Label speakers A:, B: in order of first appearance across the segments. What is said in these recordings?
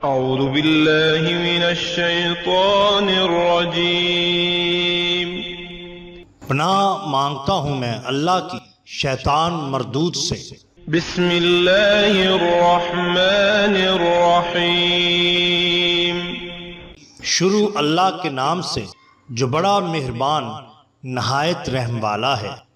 A: اعوذ باللہ من الشیطان الرجیم۔
B: پناہ مانگتا ہوں میں اللہ کی شیطان مردود سے۔
A: بسم اللہ الرحمن الرحیم۔
B: شروع اللہ کے نام سے جو بڑا مہربان نہایت رحم والا ہے۔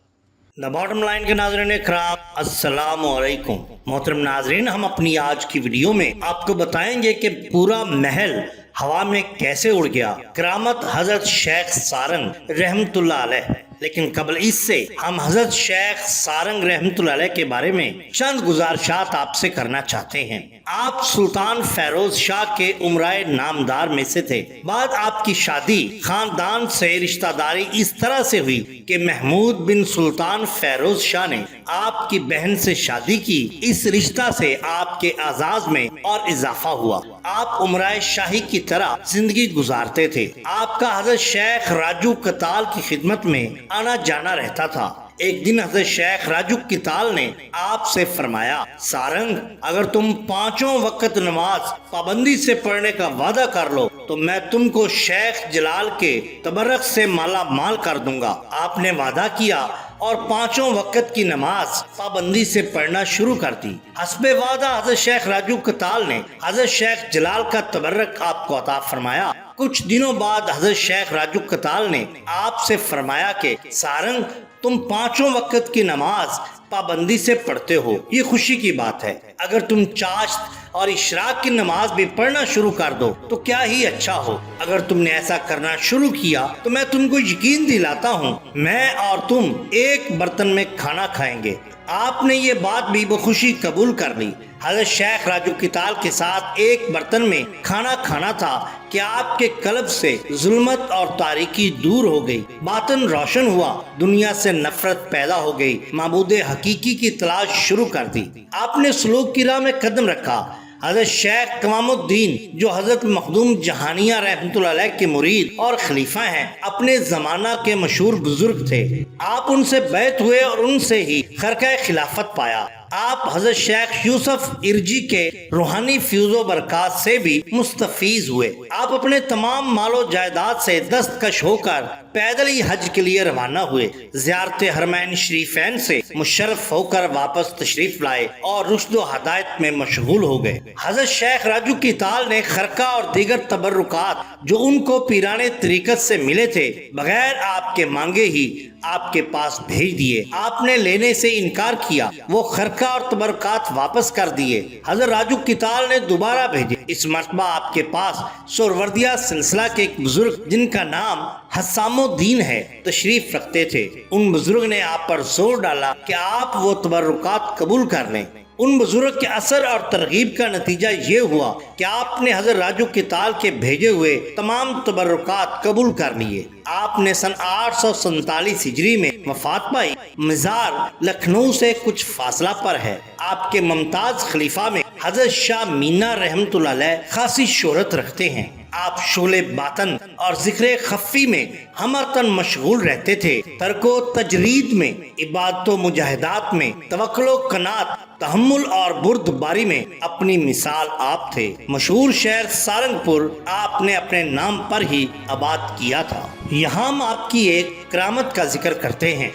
B: دا باٹم لائن کے ناظرین اکرام، السلام علیکم۔ محترم ناظرین، ہم اپنی آج کی ویڈیو میں آپ کو بتائیں گے کہ پورا محل ہوا میں کیسے اڑ گیا، کرامت حضرت شیخ سارنگ رحمت اللہ علیہ۔ لیکن قبل اس سے ہم حضرت شیخ سارنگ رحمت اللہ علیہ کے بارے میں چند گزارشات آپ سے کرنا چاہتے ہیں۔ آپ سلطان فیروز شاہ کے امرائے نامدار میں سے تھے۔ بعد آپ کی شادی خاندان سے رشتہ داری اس طرح سے ہوئی کہ محمود بن سلطان فیروز شاہ نے آپ کی بہن سے شادی کی۔ اس رشتہ سے آپ کے اعزاز میں اور اضافہ ہوا۔ آپ امرائے شاہی کی طرح زندگی گزارتے تھے۔ آپ کا حضرت شیخ راجو کتال کی خدمت میں آنا جانا رہتا تھا۔ ایک دن حضرت شیخ راجو کتال نے آپ سے فرمایا، سارنگ، اگر تم پانچوں وقت نماز پابندی سے پڑھنے کا وعدہ کر لو تو میں تم کو شیخ جلال کے تبرک سے مالا مال کر دوں گا۔ آپ نے وعدہ کیا اور پانچوں وقت کی نماز پابندی سے پڑھنا شروع کر دی۔ حسب وعدہ حضرت شیخ راجو کتال نے حضرت شیخ جلال کا تبرک آپ کو عطا فرمایا۔ کچھ دنوں بعد حضرت شیخ راجو کتال نے آپ سے فرمایا کہ سارنگ، تم پانچوں وقت کی نماز پابندی سے پڑھتے ہو، یہ خوشی کی بات ہے۔ اگر تم چاشت اور اشراق کی نماز بھی پڑھنا شروع کر دو تو کیا ہی اچھا ہو۔ اگر تم نے ایسا کرنا شروع کیا تو میں تم کو یقین دلاتا ہوں میں اور تم ایک برتن میں کھانا کھائیں گے۔ آپ نے یہ بات بھی بخوشی قبول کر لی۔ حضرت شیخ راجو کتال کے ساتھ ایک برتن میں کھانا کھانا تھا کہ آپ کے قلب سے ظلمت اور تاریکی دور ہو گئی، باطن روشن ہوا، دنیا سے نفرت پیدا ہو گئی، معبود حقیقی کی تلاش شروع کر دی۔ آپ نے سلوک کی راہ میں قدم رکھا۔ حضرت شیخ قوام الدین جو حضرت مخدوم جہانیہ رحمت اللہ علیہ کے مرید اور خلیفہ ہیں، اپنے زمانہ کے مشہور بزرگ تھے۔ آپ ان سے بیعت ہوئے اور ان سے ہی خرقہ خلافت پایا۔ آپ حضرت شیخ یوسف ارجی کے روحانی فیض و برکات سے بھی مستفیض ہوئے۔ آپ اپنے تمام مال و جائیداد سے دستکش ہو کر پیدل ہی حج کے لیے روانہ ہوئے۔ زیارت حرمین شریفین سے مشرف ہو کر واپس تشریف لائے اور رشد و ہدایت میں مشغول ہو گئے۔ حضرت شیخ راجو کتال نے خرقہ اور دیگر تبرکات جو ان کو پیران طریقت سے ملے تھے بغیر آپ کے مانگے ہی آپ کے پاس بھیج دیے۔ آپ نے لینے سے انکار کیا، وہ خرقہ اور تبرکات واپس کر دیے۔ حضرت راجو کتال نے دوبارہ بھیجے۔ اس مرتبہ آپ کے پاس سوروردیہ سلسلہ کے ایک بزرگ جن کا نام حسام الدین ہے تشریف رکھتے تھے۔ ان بزرگ نے آپ پر زور ڈالا کہ آپ وہ تبرکات قبول کر لیں۔ ان بزرگ کے اثر اور ترغیب کا نتیجہ یہ ہوا کہ آپ نے حضرت راجو کتال کے بھیجے ہوئے تمام تبرکات قبول کر لیے۔ آپ نے سن 847 ہجری میں وفات پائی۔ مزار لکھنؤ سے کچھ فاصلہ پر ہے۔ آپ کے ممتاز خلیفہ میں حضرت شاہ مینا رحمت اللہ علیہ خاصی شہرت رکھتے ہیں۔ آپ شعلے باطن اور ذکر خفی میں ہمرتن مشغول رہتے تھے۔ ترک و تجرید میں، عبادت و مجاہدات میں، توکل و قناعت، تحمل اور بردباری میں اپنی مثال آپ تھے۔ مشہور شہر سارنگپور آپ نے اپنے نام پر ہی آباد کیا تھا۔ یہاں ہم آپ کی ایک کرامت کا ذکر کرتے ہیں۔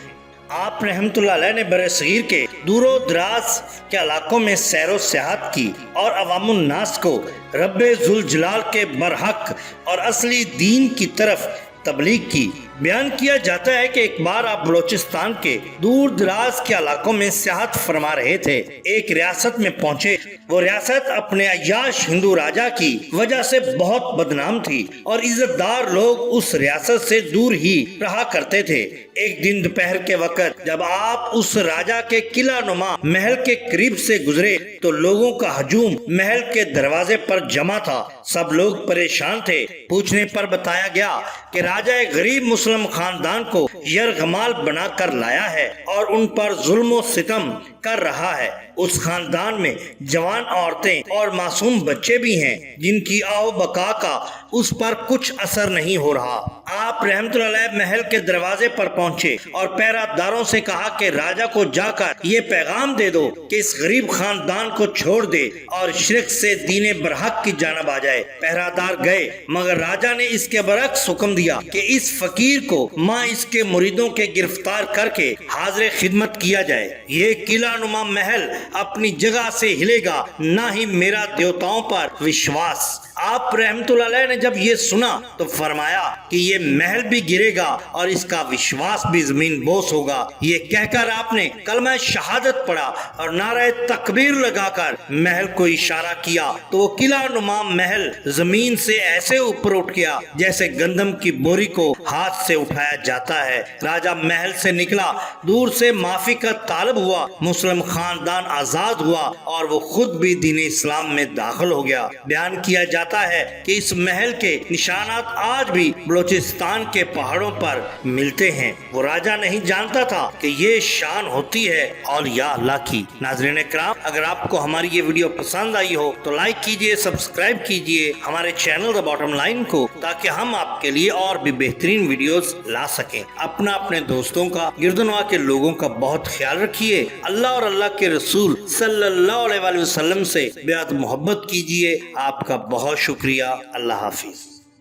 B: آپ رحمت اللہ علیہ نے برصغیر کے دور و دراز کے علاقوں میں سیر و سیاحت کی اور عوام الناس کو رب ذوالجلال کے برحق اور اصلی دین کی طرف تبلیغ کی۔ بیان کیا جاتا ہے کہ ایک بار آپ بلوچستان کے دور دراز کے علاقوں میں سیاحت فرما رہے تھے۔ ایک ریاست میں پہنچے۔ وہ ریاست اپنے عیاش ہندو راجا کی وجہ سے بہت بدنام تھی اور عزت دار لوگ اس ریاست سے دور ہی رہا کرتے تھے۔ ایک دن دوپہر کے وقت جب آپ اس راجا کے قلعہ نما محل کے قریب سے گزرے تو لوگوں کا ہجوم محل کے دروازے پر جمع تھا۔ سب لوگ پریشان تھے۔ پوچھنے پر بتایا گیا کہ راجا ایک غریب مسلم خاندان کو یرغمال بنا کر لایا ہے اور ان پر ظلم و ستم کر رہا ہے۔ اس خاندان میں جوان عورتیں اور معصوم بچے بھی ہیں جن کی آو بقا کا اس پر کچھ اثر نہیں ہو رہا۔ آپ رحمت اللہ علیہ محل کے دروازے پر پہنچے اور پہرہ داروں سے کہا کہ راجہ کو جا کر یہ پیغام دے دو کہ اس غریب خاندان کو چھوڑ دے اور شرک سے دین برحق کی جانب آ جائے۔ پہرہ دار گئے مگر راجہ نے اس کے برعکس حکم دیا کہ اس فقیر کو ماں اس کے مریدوں کے گرفتار کر کے حاضر خدمت کیا جائے۔ یہ قلعہ نما محل اپنی جگہ سے ہلے گا، نہ ہی میرا دیوتاؤں پر وشواس۔ آپ رحمت اللہ علیہ نے جب یہ سنا تو فرمایا کہ یہ محل بھی گرے گا اور اس کا وشواس بھی زمین بوس ہوگا۔ یہ کہہ کر آپ نے کلمہ شہادت پڑھا اور نعرہ تکبیر لگا کر محل کو اشارہ کیا تو وہ قلعہ نما محل زمین سے ایسے اوپر اٹھ گیا جیسے گندم کی بوری کو ہاتھ سے اٹھایا جاتا ہے۔ راجہ محل سے نکلا، دور سے معافی کا طالب ہوا، مسلم خاندان آزاد ہوا اور وہ خود بھی دین اسلام میں داخل ہو گیا۔ بیان کیا جاتا ہے کہ اس محل کے نشانات آج بھی بلوچستان کے پہاڑوں پر ملتے ہیں۔ وہ راجہ نہیں جانتا تھا کہ یہ شان ہوتی ہے اولیاء اللہ کی۔ ناظرین کرام، اگر آپ کو ہماری یہ ویڈیو پسند آئی ہو تو لائک کیجئے، سبسکرائب کیجئے ہمارے چینل دا باٹم لائن کو، تاکہ ہم آپ کے لیے اور بھی بہترین ویڈیوز لا سکیں۔ اپنے دوستوں کا، گردنوا کے لوگوں کا بہت خیال رکھیے۔ اللہ اور اللہ کے رسول صلی اللہ علیہ وسلم سے بے حد محبت کیجئے۔ آپ کا بہت شکریہ۔ اللہ حافظ۔